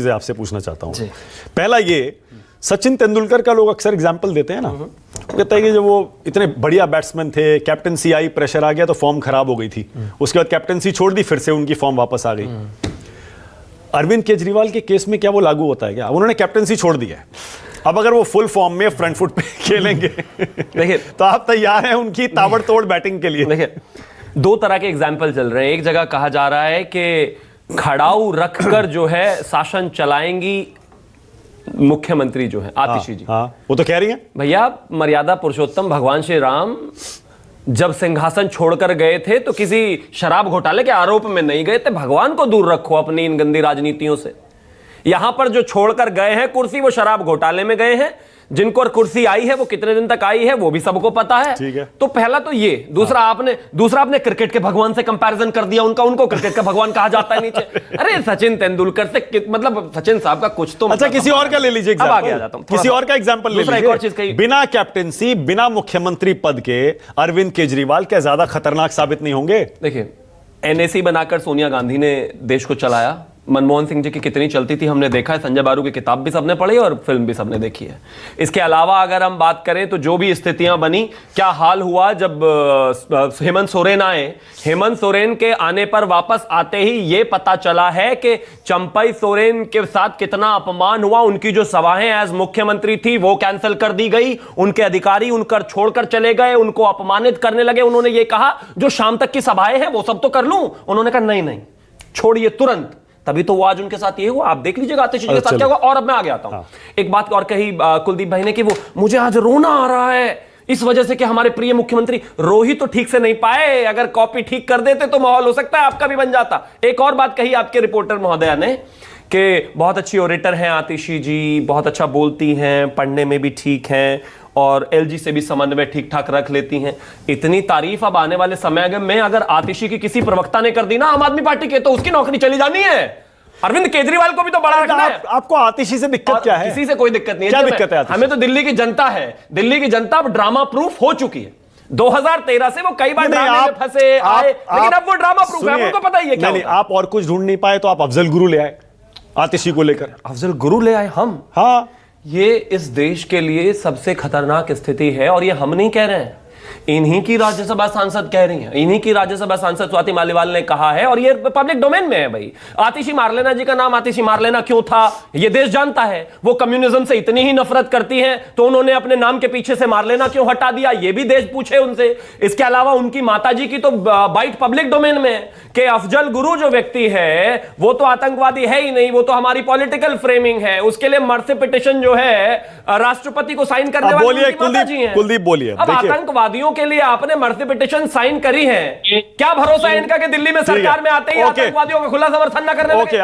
चीजें आपसे पूछना चाहता हूं। पहला ये, सचिन तेंदुलकर का लोग अक्सर एग्जाम्पल देते हैं ना, वो कहता है कि जब वो इतने बढ़िया बैट्समैन थे, कैप्टनसी आई, प्रेशर आ गया तो फॉर्म खराब हो गई थी, उसके बाद कैप्टनसी छोड़ दी, फिर से उनकी फॉर्म वापस आ गई। अरविंद केजरीवाल के केस में क्या वो लागू होता है क्या? उन्होंने कैप्टनसी छोड़ दी है, अब अगर वो फुल फॉर्म में फ्रंट फुट पे खेलेंगे देखिए तो आप तैयार हैं उनकी ताबड़तोड़ बैटिंग के लिए? देखिए, दो तरह के एग्जाम्पल चल रहे हैं। एक जगह कहा जा रहा है कि खड़ाऊ रखकर जो है शासन चलाएंगी मुख्यमंत्री जो है आतिशी जी। वो तो कह रही हैं भैया, मर्यादा पुरुषोत्तम भगवान श्री राम जब सिंहासन छोड़कर गए थे तो किसी शराब घोटाले के आरोप में नहीं गए थे। भगवान को दूर रखो अपनी इन गंदी राजनीतियों से। यहां पर जो छोड़कर गए हैं कुर्सी, वो शराब घोटाले में गए हैं। जिनको कुर्सी आई है वो कितने दिन तक आई है वो भी सबको पता है। ठीक है। तो पहला तो ये। दूसरा आपने क्रिकेट के भगवान से कंपैरिजन कर दिया उनको क्रिकेट का भगवान कहा जाता है नीचे। अरे सचिन तेंदुलकर से मतलब सचिन साहब का कुछ तो अच्छा किसी और का ले लीजिए, अब आगे आ जाता हूं, किसी और का एग्जांपल ले लीजिए। बिना कैप्टेंसी, बिना मुख्यमंत्री पद के अरविंद केजरीवाल क्या ज्यादा खतरनाक साबित नहीं होंगे? देखिए, एनएसी बनाकर सोनिया गांधी ने देश को चलाया। मनमोहन सिंह जी की कितनी चलती थी हमने देखा है। संजय बारू की किताब भी सबने पढ़ी और फिल्म भी सबने देखी है। इसके अलावा अगर हम बात करें तो जो भी स्थितियां बनी, क्या हाल हुआ जब हेमंत सोरेन आए। हेमंत सोरेन के आने पर वापस आते ही यह पता चला है कि चंपई सोरेन के साथ कितना अपमान हुआ। उनकी जो सभाएं एज मुख्यमंत्री थी वो कैंसिल कर दी गई। उनके अधिकारी उनकर छोड़कर चले गए, उनको अपमानित करने लगे। उन्होंने ये कहा जो शाम तक की सभाएं हैं वो सब तो कर लूं। उन्होंने कहा नहीं छोड़िए तुरंत। तभी तो वो आज उनके साथ ये हुआ। आप देख लीजिएगा आतिशी जी के साथ क्या हुआ। और अब मैं आगे आता हूं। एक बात और कही कुलदीप भाई ने कि वो मुझे आज रोना आ रहा है इस वजह से कि हमारे प्रिय मुख्यमंत्री रो ही तो ठीक से नहीं पाए। अगर कॉपी ठीक कर देते तो माहौल हो सकता है आपका भी बन जाता। एक और बात कही आपके रिपोर्टर महोदया ने कि बहुत अच्छी ओरेटर हैं आतिशी जी, बहुत अच्छा बोलती हैं, पढ़ने में भी ठीक हैं और एलजी से भी समन्वय ठीक ठाक रख लेती हैं। इतनी तारीफ अब आने वाले समय में अगर आतिशी की किसी प्रवक्ता ने कर दी ना आम आदमी पार्टी के, तो उसकी नौकरी चली जानी है। अरविंद केजरीवाल को भी तो बड़ा रखना है। आपको आतिशी से दिक्कत क्या है? किसी से कोई दिक्कत नहीं है। क्या दिक्कत है? हमें तो दिल्ली की जनता है। दिल्ली की जनता अब ड्रामा प्रूफ हो चुकी है। 2013 से वो कई बार ड्रामे में फंसे आए, लेकिन अब वो ड्रामा प्रूफ है। उनको पता ही है क्या। नहीं, आप और कुछ ढूंढ नहीं पाए तो आप अफजल गुरु ले आए आतिशी को लेकर। अफजल गुरु ले आए हम? हाँ, ये इस देश के लिए सबसे खतरनाक स्थिति है और ये हम नहीं कह रहे हैं, इन्हीं की राज्यसभा सांसद कह रही हैं। इन्हीं की राज्यसभा सांसद स्वाति मालीवाल ने कहा है और ये पब्लिक डोमेन में है। भाई आतिशी मारलेना जी का नाम आतिशी मारलेना क्यों था ये देश जानता है। वो कम्युनिज्म से इतनी ही नफरत करती हैं तो उन्होंने अपने नाम के पीछे से मारलेना क्यों हटा दिया, ये भी देश पूछे उनसे। इसके अलावा उनकी माताजी की तो बाइट पब्लिक डोमेन में है कि अफजल गुरु जो व्यक्ति है वो तो आतंकवादी है ही नहीं, वो तो हमारी पॉलिटिकल फ्रेमिंग है। उसके लिए मर्सी पिटीशन जो है राष्ट्रपति को साइन करने वाले कुलदीप बोलिए। अब आतंकवादियों के लिए आपने मर्सी पिटीशन साइन करी है, क्या भरोसा है इनका कि दिल्ली में सरकार में आते ही आतंकवादियों का खुला समर्थन न करने लगे?